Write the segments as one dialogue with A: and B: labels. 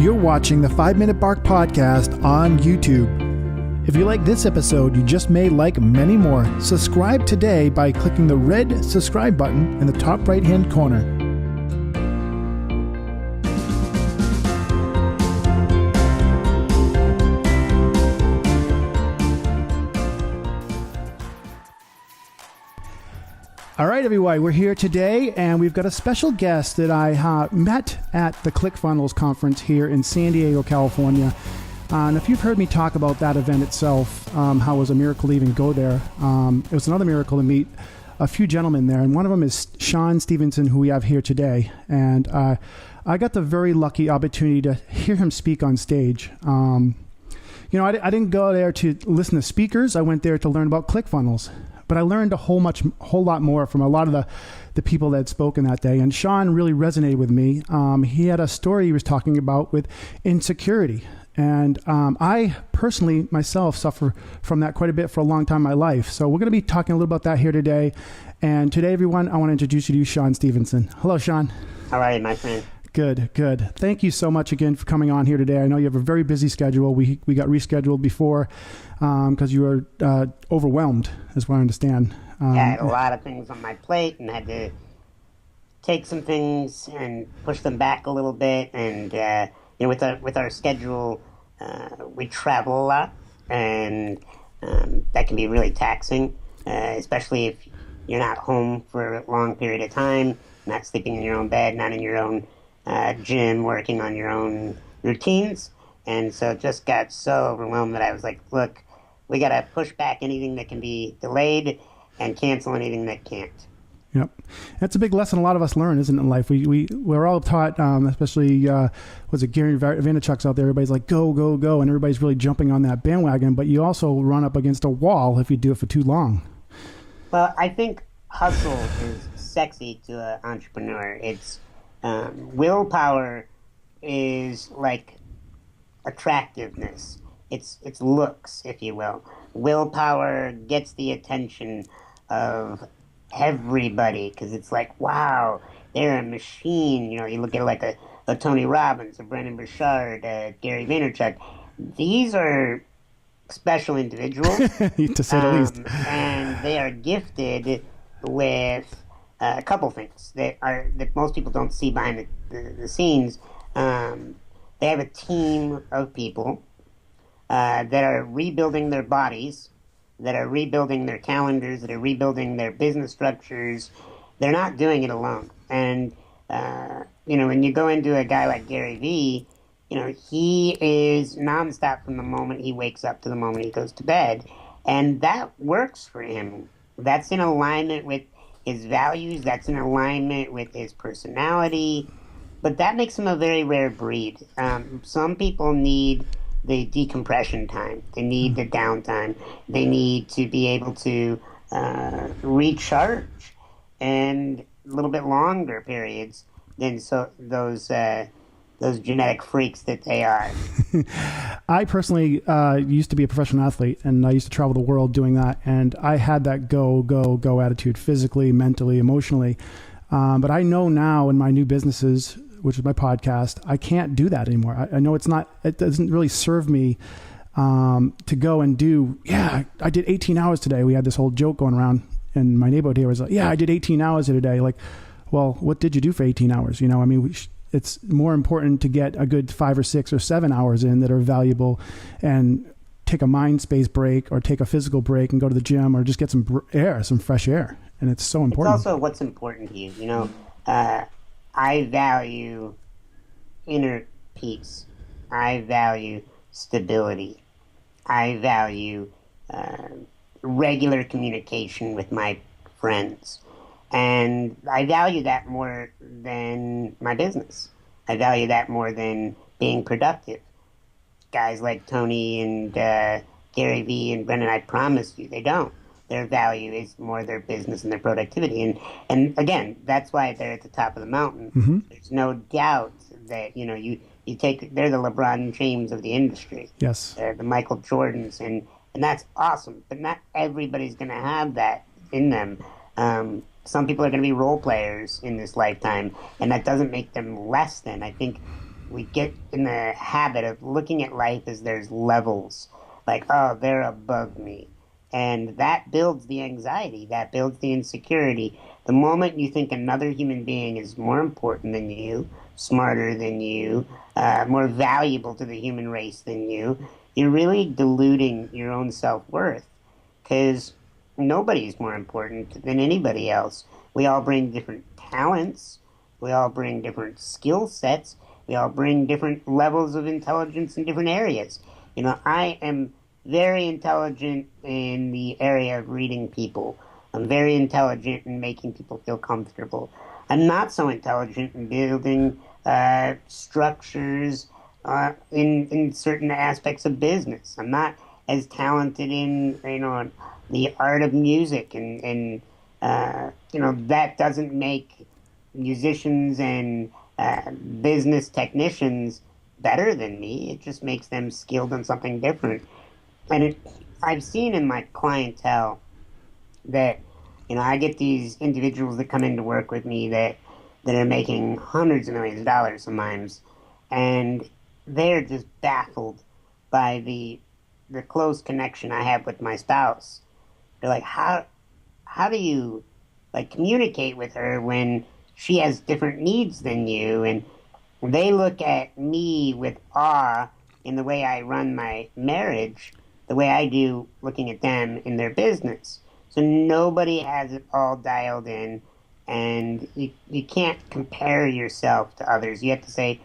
A: You're watching the 5 Minute Bark Podcast on YouTube. If you like this episode, you just may like many more. Subscribe today by clicking the red subscribe button in the top right-hand corner. All right, everyone, we're here today, and we've got a special guest that I met at the ClickFunnels conference here in San Diego, California. And if you've heard me talk about that event itself, how it was a miracle to even go there, it was another miracle to meet a few gentlemen there, and one of them is Sean Stephenson, who we have here today. And I got the very lucky opportunity to hear him speak on stage. I didn't go there to listen to speakers. I went there to learn about ClickFunnels. But I learned a whole lot more from a lot of the people that had spoken that day. And Sean really resonated with me. He had a story he was talking about with insecurity. And I personally, myself, suffer from that quite a bit for a long time in my life. So we're going to be talking a little about that here today. And today, everyone, I want to introduce you to Sean Stephenson. Hello, Sean.
B: How are you, my friend?
A: Good. Thank you so much again for coming on here today. I know you have a very busy schedule. We got rescheduled before because you were overwhelmed, is what I understand.
B: I had a lot of things on my plate and had to take some things and push them back a little bit. And with our schedule, we travel a lot, and that can be really taxing, especially if you're not home for a long period of time, not sleeping in your own bed, not in your own gym, working on your own routines. And so it just got so overwhelmed that I was like, look, we got to push back anything that can be delayed and cancel anything that can't.
A: Yep. That's a big lesson a lot of us learn, isn't it, in life? We're all taught, especially, was it Gary Vaynerchuk's out there? Everybody's like, go, and everybody's really jumping on that bandwagon, but you also run up against a wall if you do it for too long.
B: Well, I think hustle is sexy to an entrepreneur. It's willpower is like attractiveness. It's looks, if you will. Willpower gets the attention of everybody because it's like, wow, they're a machine. You look at like a Tony Robbins, a Brendon Burchard, Gary Vaynerchuk. These are special individuals,
A: to say the least,
B: and they are gifted with a couple things that most people don't see behind the scenes. They have a team of people that are rebuilding their bodies, that are rebuilding their calendars, that are rebuilding their business structures. They're not doing it alone. And, when you go into a guy like Gary Vee, he is nonstop from the moment he wakes up to the moment he goes to bed. And that works for him. That's in alignment with his values. That's in alignment with his personality. But that makes him a very rare breed. Some people need the decompression time. They need the downtime. They need to be able to recharge and a little bit longer periods than those genetic freaks that they are.
A: I personally used to be a professional athlete, and I used to travel the world doing that. And I had that go attitude, physically, mentally, emotionally. But I know now in my new businesses, which is my podcast, I can't do that anymore. I know it doesn't really serve me to go and do, I did 18 hours today. We had this whole joke going around in my neighborhood here. It was like, I did 18 hours today. Like, well, what did you do for 18 hours? It's more important to get a good 5 or 6 or 7 hours in that are valuable and take a mind space break or take a physical break and go to the gym or just get some fresh air. And it's so important.
B: It's also what's important to you. I value inner peace. I value stability. I value regular communication with my friends. And I value that more than my business. I value that more than being productive. Guys like Tony and Gary Vee and Brendan, I promise you, they don't. Their value is more their business and their productivity. And again, that's why they're at the top of the mountain. Mm-hmm. There's no doubt that, they're the LeBron James of the industry.
A: Yes.
B: They're the Michael Jordans. And that's awesome. But not everybody's going to have that in them. Some people are going to be role players in this lifetime, and that doesn't make them less than. I think we get in the habit of looking at life as there's levels, like, oh, they're above me. And that builds the anxiety, that builds the insecurity. The moment you think another human being is more important than you, smarter than you, more valuable to the human race than you're really diluting your own self-worth, because nobody's more important than anybody else. We all bring different talents. We all bring different skill sets. We all bring different levels of intelligence in different areas. I am very intelligent in the area of reading people. I'm very intelligent in making people feel comfortable. I'm not so intelligent in building structures in certain aspects of business. I'm not as talented in the art of music, and that doesn't make musicians and business technicians better than me. It just makes them skilled in something different. And I've seen in my clientele that I get these individuals that come in to work with me that are making hundreds of millions of dollars sometimes, and they're just baffled by the close connection I have with my spouse. They're like, how do you communicate with her when she has different needs than you? And they look at me with awe in the way I run my marriage, the way I do looking at them in their business. So nobody has it all dialed in, and you can't compare yourself to others. You have to say,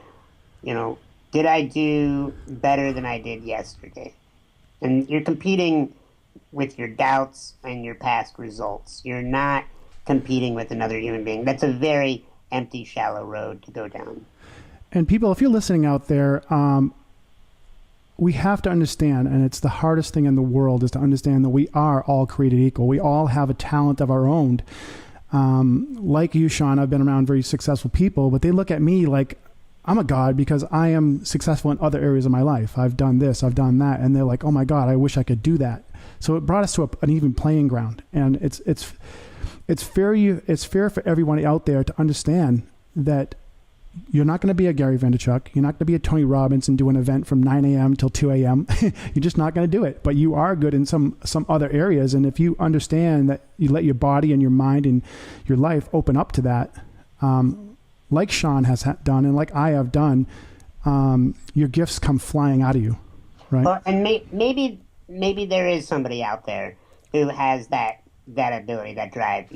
B: did I do better than I did yesterday? And you're competing with your doubts and your past results. You're not competing with another human being. That's a very empty, shallow road to go down.
A: And people, if you're listening out there, we have to understand, and it's the hardest thing in the world, is to understand that we are all created equal. We all have a talent of our own. Like you, Sean, I've been around very successful people, but they look at me like I'm a god because I am successful in other areas of my life. I've done this, I've done that. And they're like, oh my God, I wish I could do that. So it brought us to an even playing ground. And it's fair for everyone out there to understand that you're not going to be a Gary Vaynerchuk. You're not going to be a Tony Robbins and do an event from 9 a.m. till 2 a.m. You're just not going to do it. But you are good in some other areas. And if you understand that you let your body and your mind and your life open up to that, like Sean has done and like I have done, your gifts come flying out of you, right?
B: Well, and maybe there is somebody out there who has that ability, that drive.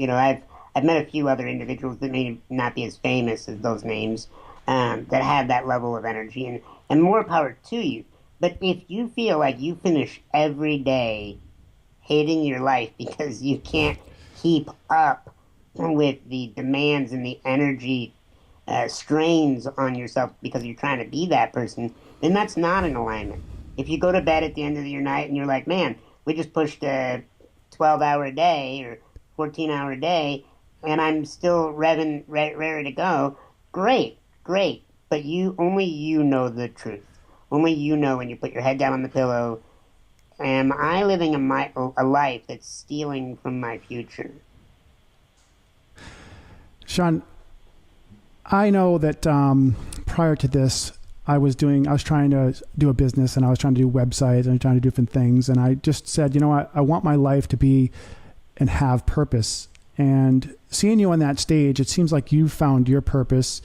B: I've met a few other individuals that may not be as famous as those names, that have that level of energy, and more power to you. But if you feel like you finish every day hating your life because you can't keep up with the demands and the energy strains on yourself because you're trying to be that person, then that's not in alignment. If you go to bed at the end of your night and you're like, man, we just pushed a 12-hour day or 14-hour day, and I'm still revving, ready to go, great. But only you know the truth. Only you know when you put your head down on the pillow, am I living a life that's stealing from my future?
A: Sean, I know that prior to this, I was trying to do a business, and I was trying to do websites and trying to do different things. And I just said, I want my life to be and have purpose. And seeing you on that stage, it seems like you found your purpose.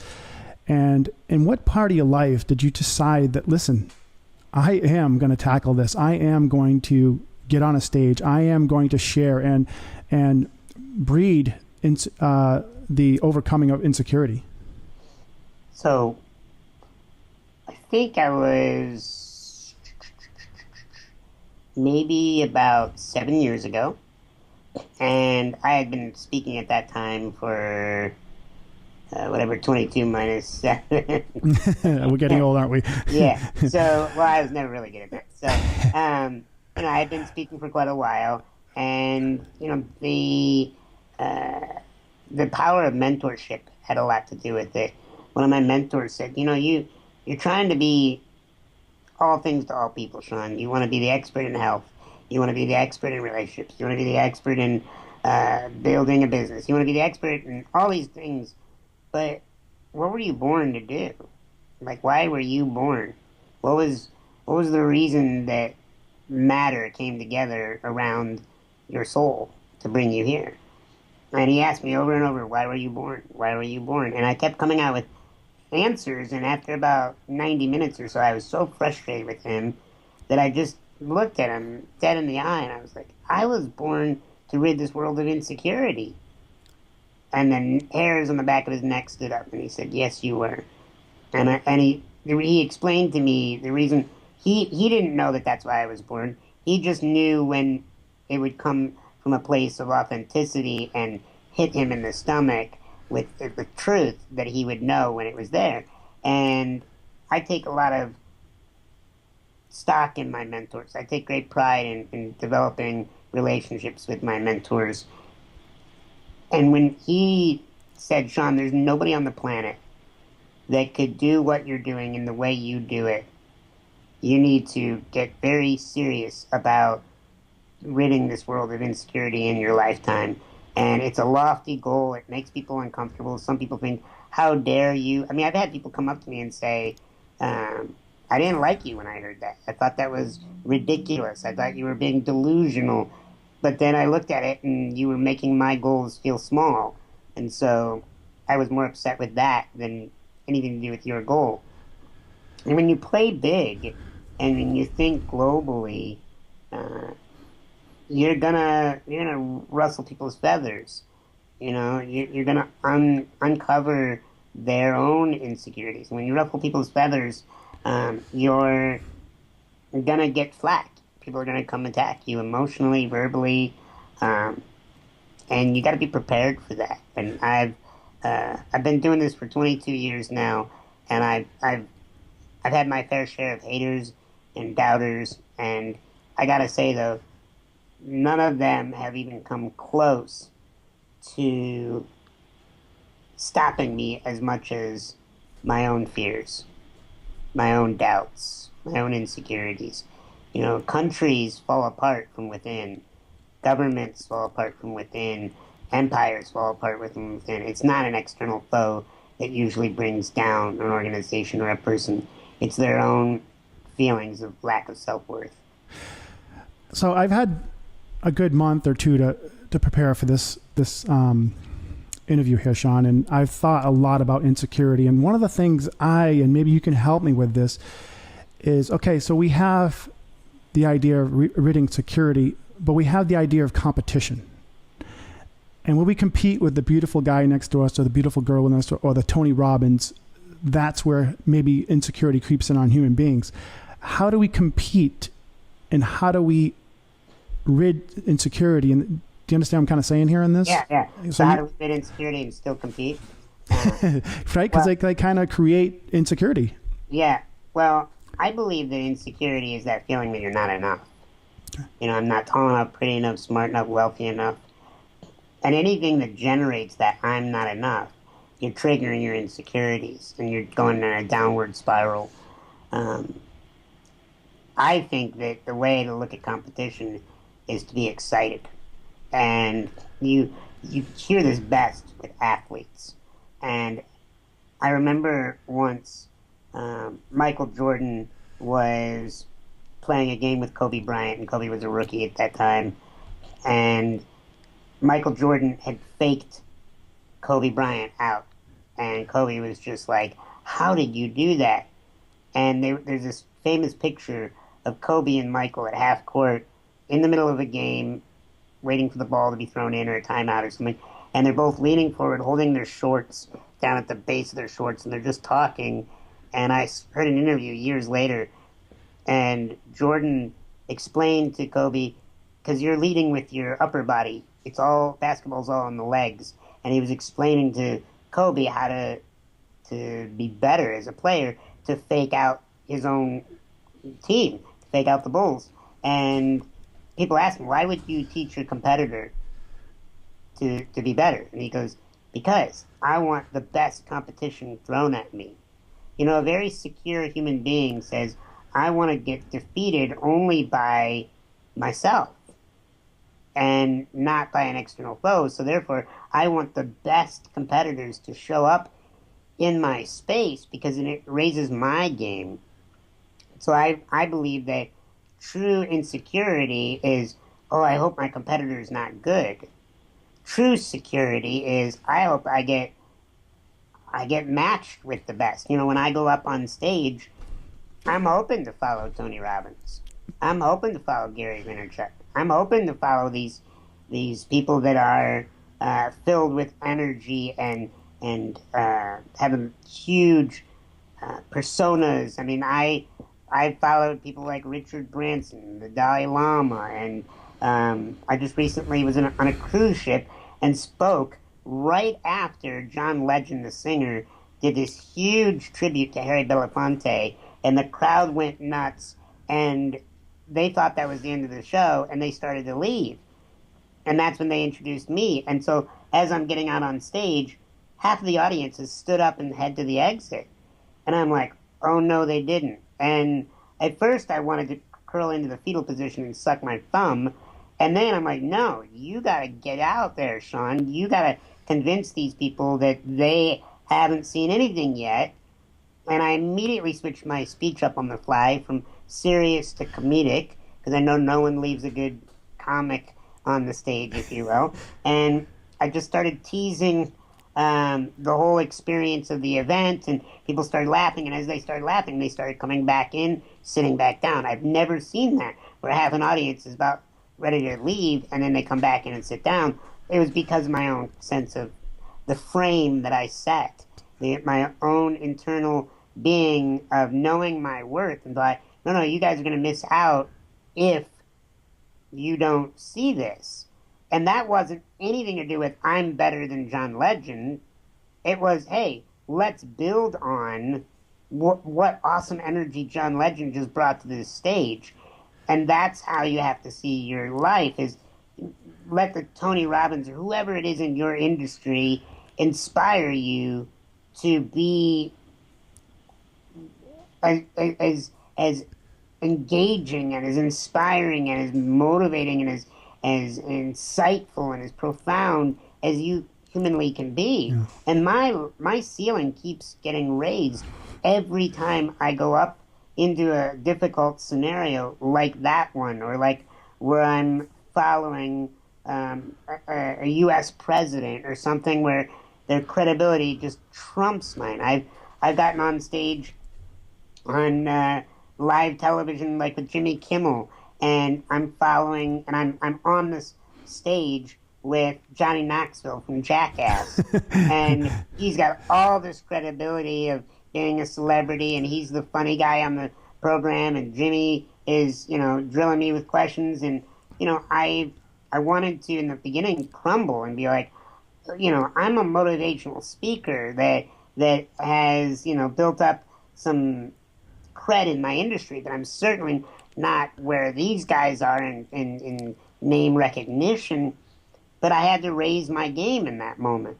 A: And in what part of your life did you decide that, listen, I am going to tackle this. I am going to get on a stage. I am going to share and breed the overcoming of insecurity?
B: So I think I was maybe about 7 years ago, and I had been speaking at that time for 22 minus 7.
A: We're getting old, aren't we?
B: Yeah. So, I was never really good at that. So, I had been speaking for quite a while, and the power of mentorship had a lot to do with it. One of my mentors said, you're trying to be all things to all people, Sean. You want to be the expert in health. You want to be the expert in relationships. You want to be the expert in building a business. You want to be the expert in all these things. But what were you born to do? Like, why were you born? What was what was the reason that matter came together around your soul to bring you here? And he asked me over and over, why were you born? Why were you born? And I kept coming out with answers. And after about 90 minutes or so, I was so frustrated with him that I just looked at him dead in the eye and I was like, I was born to rid this world of insecurity. And then hairs on the back of his neck stood up and he said, yes, you were. And he explained to me the reason he didn't know that that's why I was born. He just knew when it would come from a place of authenticity and hit him in the stomach with the truth that he would know when it was there. And I take a lot of stock in my mentors. I take great pride in developing relationships with my mentors. And when he said, Sean, there's nobody on the planet that could do what you're doing in the way you do it, you need to get very serious about ridding this world of insecurity in your lifetime. And it's a lofty goal. It makes people uncomfortable. Some people think, how dare you? I mean, I've had people come up to me and say, I didn't like you when I heard that. I thought that was ridiculous. I thought you were being delusional. But then I looked at it and you were making my goals feel small. And so I was more upset with that than anything to do with your goal. And when you play big and when you think globally, uh, you're gonna rustle people's feathers. You know, you're gonna uncover their own insecurities. When you ruffle people's feathers, you're gonna get flack. People are gonna come attack you emotionally, verbally, um, and you got to be prepared for that. And I've been doing this for 22 years now, and I've had my fair share of haters and doubters, and I gotta say though, none of them have even come close to stopping me as much as my own fears, my own doubts, my own insecurities. You know, countries fall apart from within, governments fall apart from within, empires fall apart from within. It's not an external foe that usually brings down an organization or a person. It's their own feelings of lack of self-worth.
A: So I've had a good month or two to prepare for this interview here, Sean, and I've thought a lot about insecurity. And one of the things and maybe you can help me with this, is okay. So we have the idea of ridding security, but we have the idea of competition. And when we compete with the beautiful guy next to us or the beautiful girl next to us or the Tony Robbins, that's where maybe insecurity creeps in on human beings. How do we compete and how do we rid insecurity? And do you understand what I'm kind of saying here in this?
B: Yeah. So how do we rid insecurity and still compete?
A: Right? Because they kind of create insecurity.
B: Yeah. Well, I believe that insecurity is that feeling that you're not enough. You know, I'm not tall enough, pretty enough, smart enough, wealthy enough. And anything that generates that I'm not enough, you're triggering your insecurities and you're going in a downward spiral. I think that the way to look at competition is to be excited. And you hear this best with athletes. And I remember once Michael Jordan was playing a game with Kobe Bryant, and Kobe was a rookie at that time. And Michael Jordan had faked Kobe Bryant out. And Kobe was just like, how did you do that? And there's this famous picture of Kobe and Michael at half court in the middle of a game, waiting for the ball to be thrown in or a timeout or something. And they're both leaning forward, holding their shorts down at the base of their shorts, and they're just talking. And I heard an interview years later, and Jordan explained to Kobe, because you're leading with your upper body. Basketball's all on the legs. And he was explaining to Kobe how to be better as a player, to fake out his own team, to fake out the Bulls. And people ask him, why would you teach your competitor to be better? And he goes, because I want the best competition thrown at me. You know, a very secure human being says, I want to get defeated only by myself and not by an external foe. So therefore, I want the best competitors to show up in my space because it raises my game. So I believe that true insecurity is, oh, I hope my competitor is not good. True security is, I hope I get matched with the best. You know, when I go up on stage, I'm hoping to follow Tony Robbins. I'm hoping to follow Gary Vaynerchuk. I'm hoping to follow these people that are filled with energy and having huge personas. I mean, I followed people like Richard Branson, the Dalai Lama, and I just recently was on a cruise ship and spoke right after John Legend, the singer, did this huge tribute to Harry Belafonte, and the crowd went nuts, and they thought that was the end of the show, and they started to leave. And that's when they introduced me. And so as I'm getting out on stage, half of the audience has stood up and head to the exit. And I'm like, oh no, they didn't. And at first I wanted to curl into the fetal position and suck my thumb. And then I'm like, no, you got to get out there, Sean. You got to convince these people that they haven't seen anything yet. And I immediately switched my speech up on the fly from serious to comedic, because I know no one leaves a good comic on the stage, if you will. And I just started teasing the whole experience of the event, and people started laughing. And as they started laughing, they started coming back in, sitting back down. I've never seen that, where half an audience is about ready to leave, and then they come back in and sit down. It was because of my own sense of the frame that I set, my own internal being of knowing my worth, and thought, no, you guys are going to miss out if you don't see this. And that wasn't anything to do with I'm better than John Legend. It was, hey, let's build on what awesome energy John Legend just brought to this stage. And that's how you have to see your life, is let the Tony Robbins or whoever it is in your industry inspire you to be as engaging and as inspiring and as motivating and as insightful and as profound as you humanly can be. Yeah. And my ceiling keeps getting raised every time I go up into a difficult scenario like that one, or like where I'm following a U.S. president or something where their credibility just trumps mine. I've gotten on stage on live television, like with Jimmy Kimmel, and I'm following, and I'm on this stage with Johnny Knoxville from Jackass, and he's got all this credibility of being a celebrity, and he's the funny guy on the program, and Jimmy is, drilling me with questions, and, I wanted to, in the beginning, crumble and be like, I'm a motivational speaker that has, built up some cred in my industry, but I'm certainly not where these guys are in name recognition. But I had to raise my game in that moment.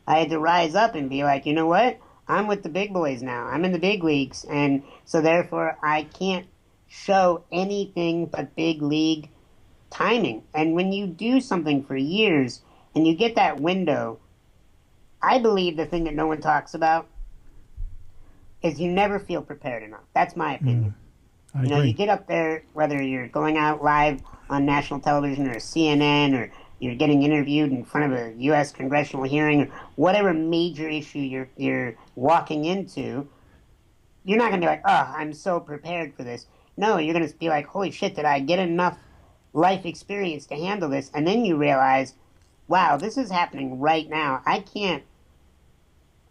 B: I had to rise up and be like, you know what? I'm with the big boys now. I'm in the big leagues. And so therefore I can't show anything but big league timing. And when you do something for years and you get that window, I believe the thing that no one talks about is you never feel prepared enough. That's my opinion.
A: I agree.
B: You get up there, whether you're going out live on national television or CNN, or you're getting interviewed in front of a U.S. congressional hearing, or whatever major issue you're walking into, you're not going to be like, oh, I'm so prepared for this. No, you're going to be like, holy shit, did I get enough life experience to handle this? And then you realize, wow, this is happening right now. I can't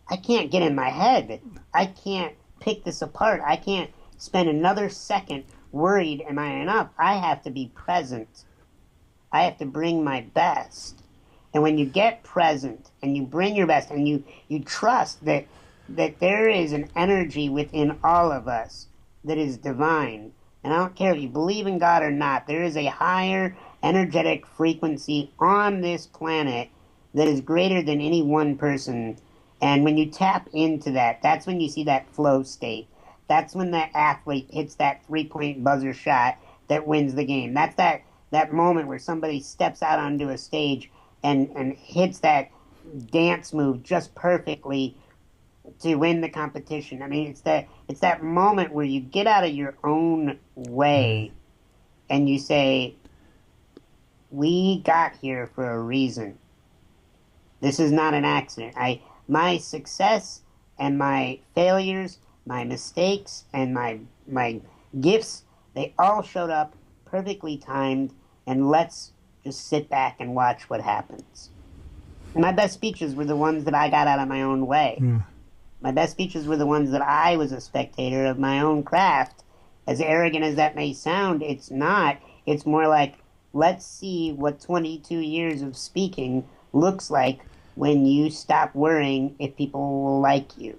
B: get in my head. I can't pick this apart. I can't spend another second worried, am I enough? I have to be present. I have to bring my best. And when you get present and you bring your best and you trust that there is an energy within all of us that is divine, and I don't care if you believe in God or not, there is a higher energetic frequency on this planet that is greater than any one person. And when you tap into that, that's when you see that flow state. That's when that athlete hits that three-point buzzer shot that wins the game. That's that moment where somebody steps out onto a stage and hits that dance move just perfectly to win the competition. I mean, it's that moment where you get out of your own way and you say, "We got here for a reason. This is not an accident. My success and my failures, my mistakes and my gifts, they all showed up perfectly timed, and let's just sit back and watch what happens." And my best speeches were the ones that I got out of my own way.
A: Yeah.
B: My best speeches were the ones that I was a spectator of my own craft. As arrogant as that may sound, it's not. It's more like, let's see what 22 years of speaking looks like when you stop worrying if people will like you.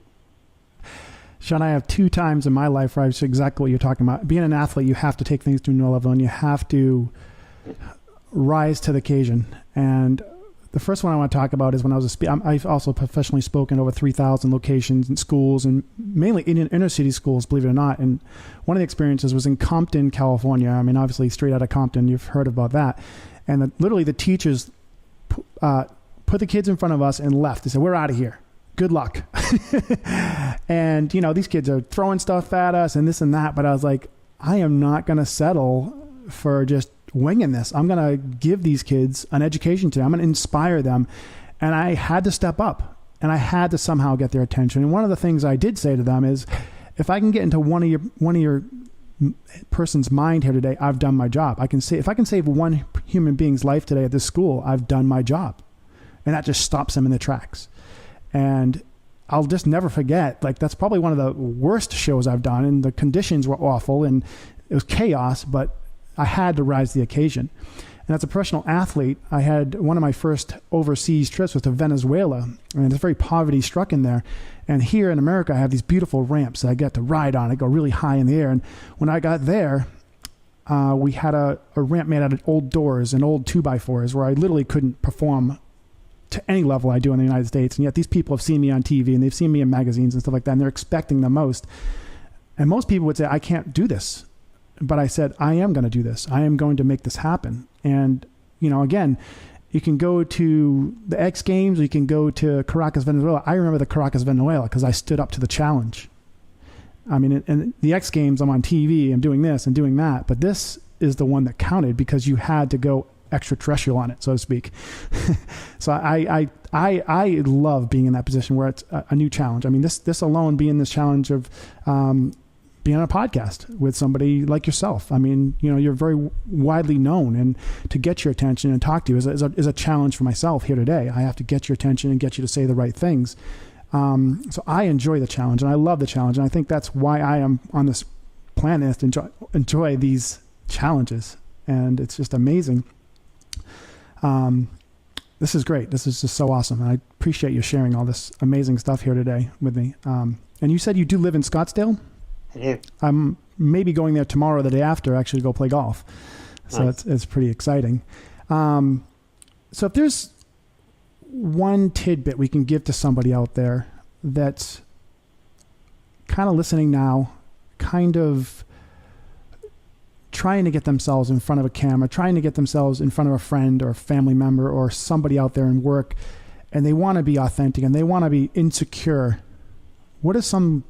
A: Sean, I have 2 times in my life where I was exactly what you're talking about. Being an athlete, you have to take things to a new level, and you have to rise to the occasion. And the first one I want to talk about is when I was I've also professionally spoken over 3,000 locations and schools, and mainly in inner city schools, believe it or not. And one of the experiences was in Compton, California. I mean, obviously straight out of Compton, you've heard about that. And literally the teachers put the kids in front of us and left. They said, "We're out of here. Good luck." And, these kids are throwing stuff at us and this and that. But I was like, I am not going to settle for just winging this. I'm going to give these kids an education today. I'm going to inspire them. And I had to step up, and I had to somehow get their attention. And one of the things I did say to them is, if I can get into one of your person's mind here today, I've done my job. If I can save one human being's life today at this school, I've done my job. And that just stops them in their tracks. And I'll just never forget, like, that's probably one of the worst shows I've done, and the conditions were awful and it was chaos, but I had to rise to the occasion. And as a professional athlete, I had one of my first overseas trips was to Venezuela, and it's very poverty struck in there. And here in America, I have these beautiful ramps that I get to ride on. I go really high in the air. And when I got there, we had a ramp made out of old doors and old 2x4s where I literally couldn't perform to any level I do in the United States. And yet these people have seen me on TV and they've seen me in magazines and stuff like that, and they're expecting the most. And most people would say, I can't do this. But I said, I am going to do this. I am going to make this happen. And, again, you can go to the X Games, or you can go to Caracas, Venezuela. I remember the Caracas, Venezuela, because I stood up to the challenge. I mean, in the X Games, I'm on TV, I'm doing this and doing that. But this is the one that counted because you had to go extraterrestrial on it, so to speak. So I love being in that position where it's a new challenge. I mean, this alone being this challenge of being on a podcast with somebody like yourself. I mean, you're very widely known, and to get your attention and talk to you is a challenge for myself here today. I have to get your attention and get you to say the right things. So I enjoy the challenge, and I love the challenge, and I think that's why I am on this planet, to enjoy these challenges, and it's just amazing. This is great. This is just so awesome. And I appreciate you sharing all this amazing stuff here today with me. And you said you do live in Scottsdale?
B: I do.
A: I'm maybe going there tomorrow or the day after, actually, to go play golf. So
B: Nice.
A: it's pretty exciting. So if there's one tidbit we can give to somebody out there that's kind of listening now, kind of trying to get themselves in front of a camera, trying to get themselves in front of a friend or a family member or somebody out there in work, and they want to be authentic and they want to be insecure, what are some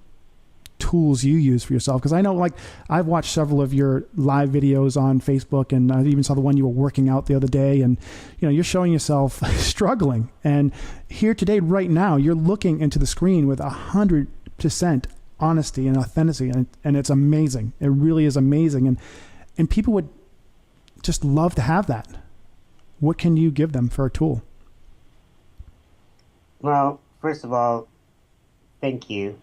A: tools you use for yourself? Because I know, like, I've watched several of your live videos on Facebook, and I even saw the one you were working out the other day, and you're showing yourself struggling. And here today, right now, you're looking into the screen with 100% honesty and authenticity, and it's amazing. It really is amazing, and people would just love to have that. What can you give them for a tool?
B: Well, first of all, thank you.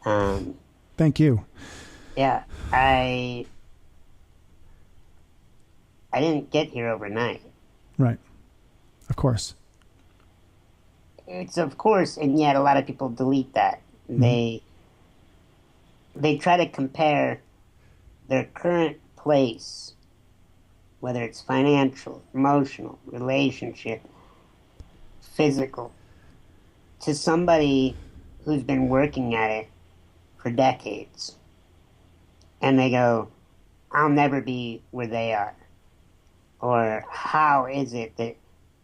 A: Thank you.
B: Yeah, I didn't get here overnight.
A: Right. Of course.
B: It's of course, and yet a lot of people delete that.
A: Mm-hmm.
B: They try to compare their current place, whether it's financial, emotional, relationship, physical, to somebody who's been working at it for decades. And they go, I'll never be where they are. Or how is it that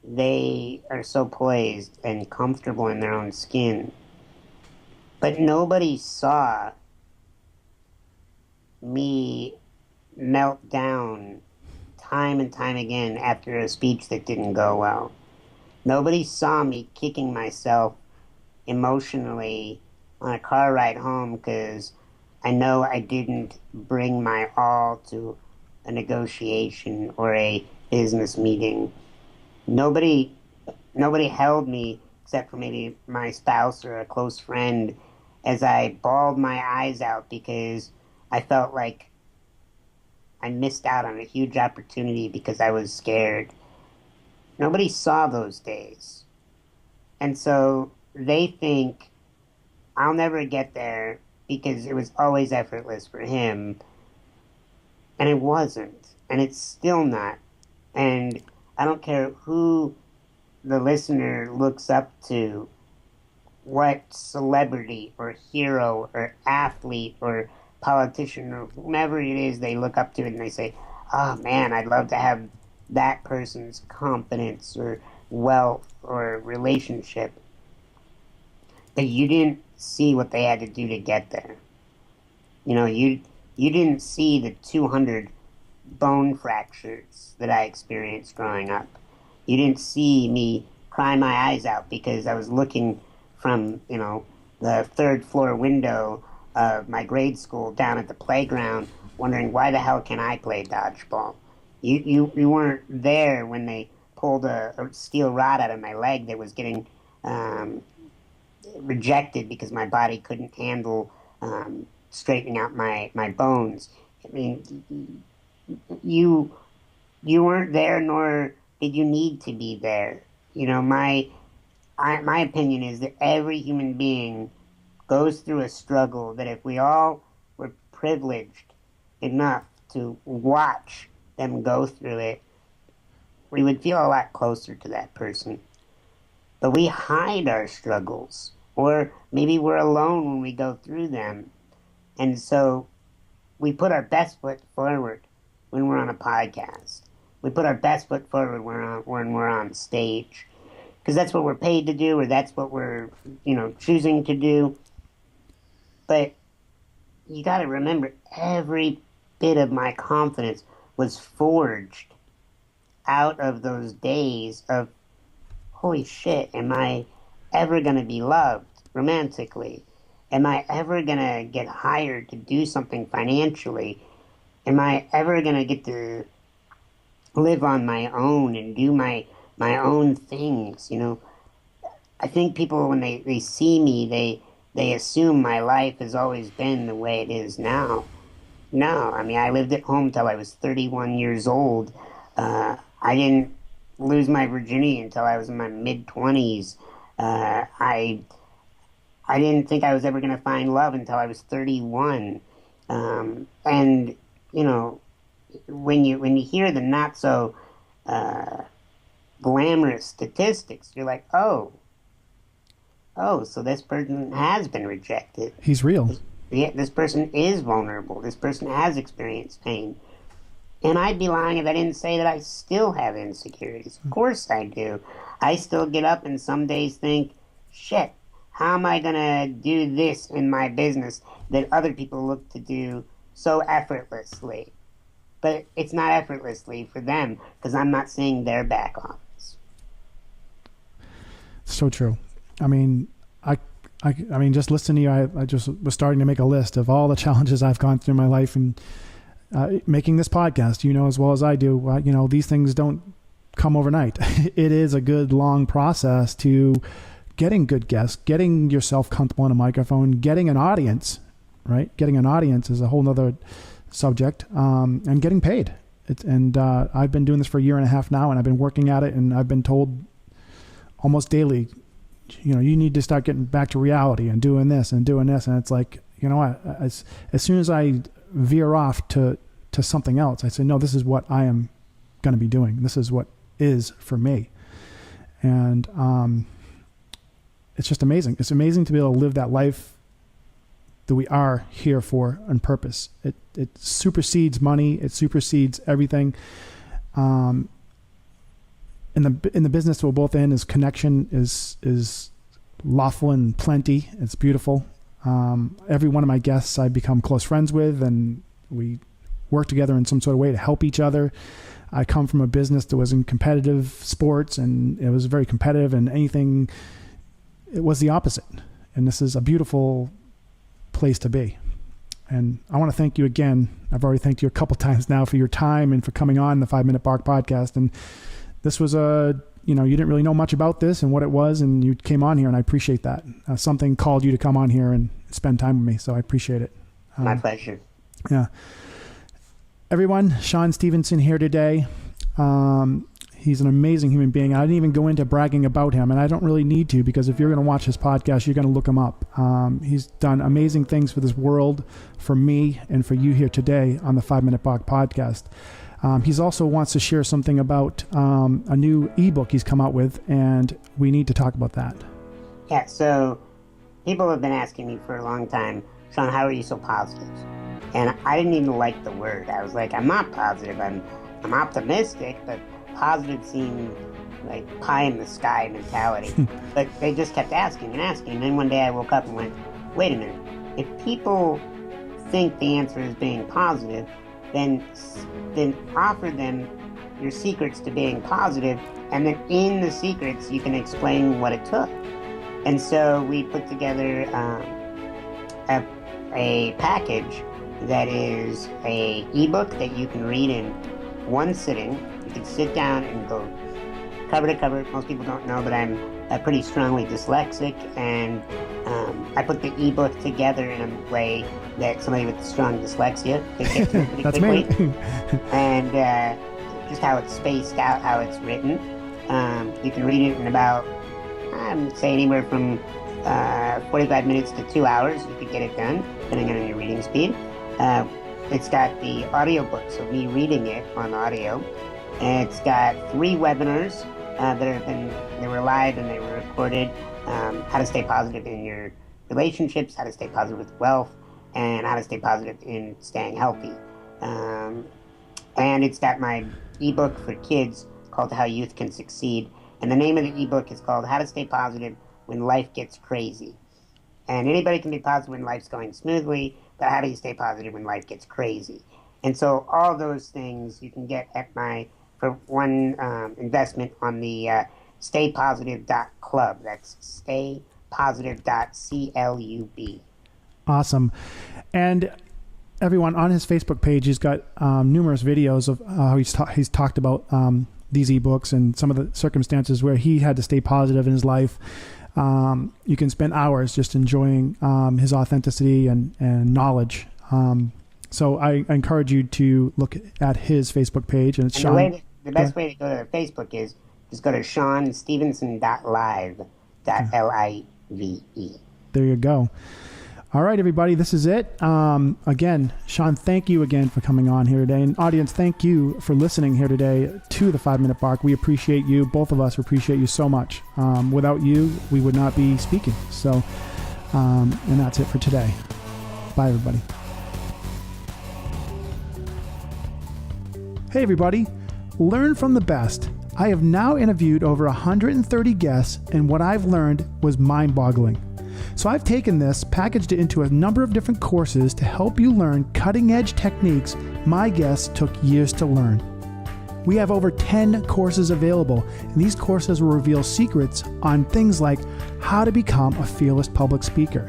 B: they are so poised and comfortable in their own skin? But nobody saw me melt down time and time again after a speech that didn't go well. Nobody saw me kicking myself emotionally on a car ride home because I know I didn't bring my all to a negotiation or a business meeting. Nobody nobody held me except for maybe my spouse or a close friend as I bawled my eyes out because I felt like I missed out on a huge opportunity because I was scared. Nobody saw those days. And so they think I'll never get there because it was always effortless for him. And it wasn't. And it's still not. And I don't care who the listener looks up to, what celebrity or hero or athlete or politician or whomever it is they look up to and they say, oh man, I'd love to have that person's confidence or wealth or relationship. But you didn't see what they had to do to get there. You didn't see the 200 bone fractures that I experienced growing up. You didn't see me cry my eyes out because I was looking from, the third floor window of my grade school down at the playground wondering why the hell can I play dodgeball? You weren't there when they pulled a steel rod out of my leg that was getting rejected because my body couldn't handle straightening out my bones. I mean, you weren't there, nor did you need to be there. My opinion is that every human being goes through a struggle that if we all were privileged enough to watch them go through it, we would feel a lot closer to that person. But we hide our struggles, or maybe we're alone when we go through them. And so we put our best foot forward when we're on a podcast. We put our best foot forward when we're on stage. Because that's what we're paid to do, or that's what we're, choosing to do. But you got to remember, every bit of my confidence was forged out of those days of, holy shit, am I ever going to be loved romantically? Am I ever going to get hired to do something financially? Am I ever going to get to live on my own and do my own things? I think people, when they see me, they assume my life has always been the way it is now. No, I mean, I lived at home till I was 31 years old. I didn't lose my virginity until I was in my mid-20s. I didn't think I was ever going to find love until I was 31. And, when you hear the not so glamorous statistics, you're like, oh, so this person has been rejected.
A: He's real.
B: This person is vulnerable. This person has experienced pain. And I'd be lying if I didn't say that I still have insecurities. Of course I do. I still get up and some days think, shit, how am I going to do this in my business that other people look to do so effortlessly? But it's not effortlessly for them because I'm not seeing their back office.
A: So true. I mean, I mean, just listening to you, I just was starting to make a list of all the challenges I've gone through in my life, and making this podcast, as well as I do, these things don't come overnight. It is a good long process to getting good guests, getting yourself comfortable on a microphone, getting an audience, right? Getting an audience is a whole nother subject, and getting paid. I've been doing this for a year and a half now, and I've been working at it, and I've been told almost daily, you need to start getting back to reality and doing this. And it's like, as soon as I veer off to something else, I say, no, this is what I am going to be doing. This is what is for me. And it's just amazing. It's amazing to be able to live that life that we are here for on purpose. It supersedes money. It supersedes everything. In the business we're both in, is connection is lawful and plenty. It's beautiful. Every one of my guests I've become close friends with, and we work together in some sort of way to help each other. I come from a business that was in competitive sports, and it was very competitive, and it was the opposite. And this is a beautiful place to be. And I want to thank you again. I've already thanked you a couple times now for your time and for coming on the 5 Minute Bark podcast. And this was you didn't really know much about this and what it was, and you came on here, and I appreciate that. Something called you to come on here and spend time with me, so I appreciate it.
B: My pleasure.
A: Yeah. Everyone, Sean Stephenson here today. He's an amazing human being. I didn't even go into bragging about him, and I don't really need to, because if you're going to watch his podcast, you're going to look him up. He's done amazing things for this world, for me, and for you here today on the 5 Minute Bark podcast. He's also wants to share something about a new ebook he's come out with, and we need to talk about that. Yeah,
B: so people have been asking me for a long time, Sean, how are you so positive? And I didn't even like the word. I was like, I'm not positive. I'm optimistic, but positive seemed like pie in the sky mentality. But they just kept asking and asking. And then one day I woke up and went, wait a minute. If people think the answer is being positive, then offer them your secrets to being positive, and then in the secrets you can explain what it took. And so we put together a package that is a ebook that you can read in one sitting. You can sit down and go cover to cover. Most people don't know, but I'm pretty strongly dyslexic, and I put the ebook together in a way that somebody with strong dyslexia could get to pretty
A: That's
B: quickly.
A: Me.
B: And just how it's spaced out, how it's written. You can read it in about, say, anywhere from 45 minutes to 2 hours. You could get it done, depending on your reading speed. It's got the audiobook, so me reading it on audio. And it's got 3 webinars they were live and they were recorded. How to stay positive in your relationships, how to stay positive with wealth, and how to stay positive in staying healthy. And it's got my ebook for kids called How Youth Can Succeed. And the name of the ebook is called How to Stay Positive When Life Gets Crazy. And anybody can be positive when life's going smoothly, but how do you stay positive when life gets crazy? And so all those things you can get at for one investment on the staypositive.club. That's staypositive.club.
A: Awesome. And everyone, on his Facebook page, he's got numerous videos of how he's talked about these ebooks and some of the circumstances where he had to stay positive in his life. You can spend hours just enjoying his authenticity and knowledge. So I encourage you to look at his Facebook page. And it's Sean.
B: The best way to go to Facebook is just go to SeanStephenson.live. Live.
A: There you go. All right, everybody, this is it. Again, Sean, thank you again for coming on here today. And audience, thank you for listening here today to the 5 Minute Bark. We appreciate you. Both of us appreciate you so much. Without you, we would not be speaking. So, and that's it for today. Bye, everybody. Hey, everybody. Learn from the best. I have now interviewed over 130 guests, and what I've learned was mind-boggling. So I've taken this, packaged it into a number of different courses to help you learn cutting-edge techniques my guests took years to learn. We have over 10 courses available, and these courses will reveal secrets on things like how to become a fearless public speaker,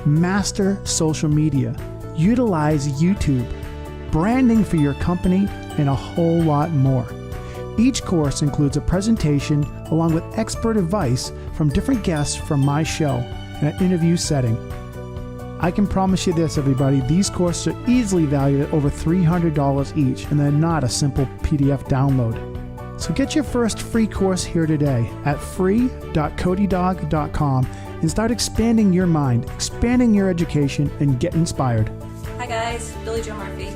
A: master social media, utilize YouTube, branding for your company, and a whole lot more. Each course includes a presentation along with expert advice from different guests from my show in an interview setting. I can promise you this, everybody, these courses are easily valued at over $300 each, and they're not a simple PDF download. So get your first free course here today at free.codydog.com and start expanding your mind, expanding your education, and get inspired.
C: Hi guys, Billy Joe Murphy.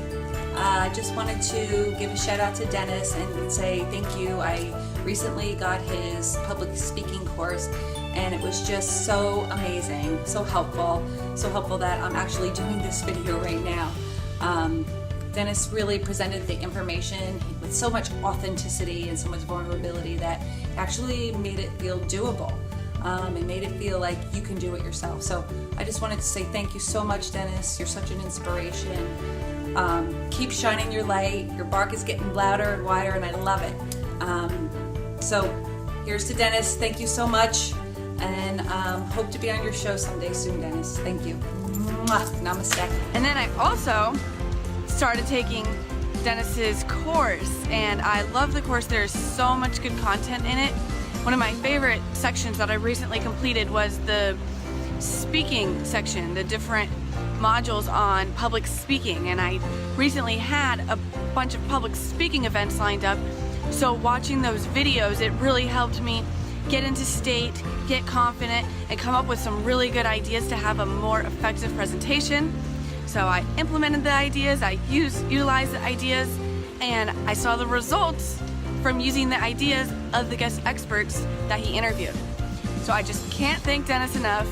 C: I just wanted to give a shout out to Dennis and say thank you. I recently got his public speaking course and it was just so amazing, so helpful that I'm actually doing this video right now. Dennis really presented the information with so much authenticity and so much vulnerability that actually made it feel doable. and made it feel like you can do it yourself. So I just wanted to say thank you so much, Dennis. You're such an inspiration. Keep shining your light. Your bark is getting louder and wider, and I love it. So here's to Dennis. Thank you so much, and hope to be on your show someday soon, Dennis. Thank you. Mwah. Namaste.
D: And then I also started taking Dennis's course, and I love the course. There's so much good content in it. One of my favorite sections that I recently completed was the speaking section, the different modules on public speaking, and I recently had a bunch of public speaking events lined up, so watching those videos, it really helped me get into state, get confident, and come up with some really good ideas to have a more effective presentation. So I implemented the ideas, I utilized the ideas, and I saw the results from using the ideas of the guest experts that he interviewed. So I just can't thank Dennis enough.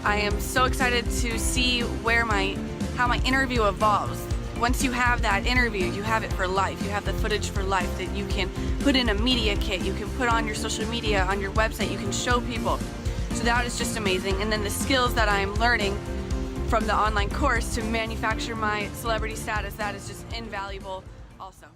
D: I am so excited to see how my interview evolves. Once you have that interview, you have it for life. You have the footage for life that you can put in a media kit, you can put on your social media, on your website, you can show people. So that is just amazing. And then the skills that I'm learning from the online course to manufacture my celebrity status, that is just invaluable also.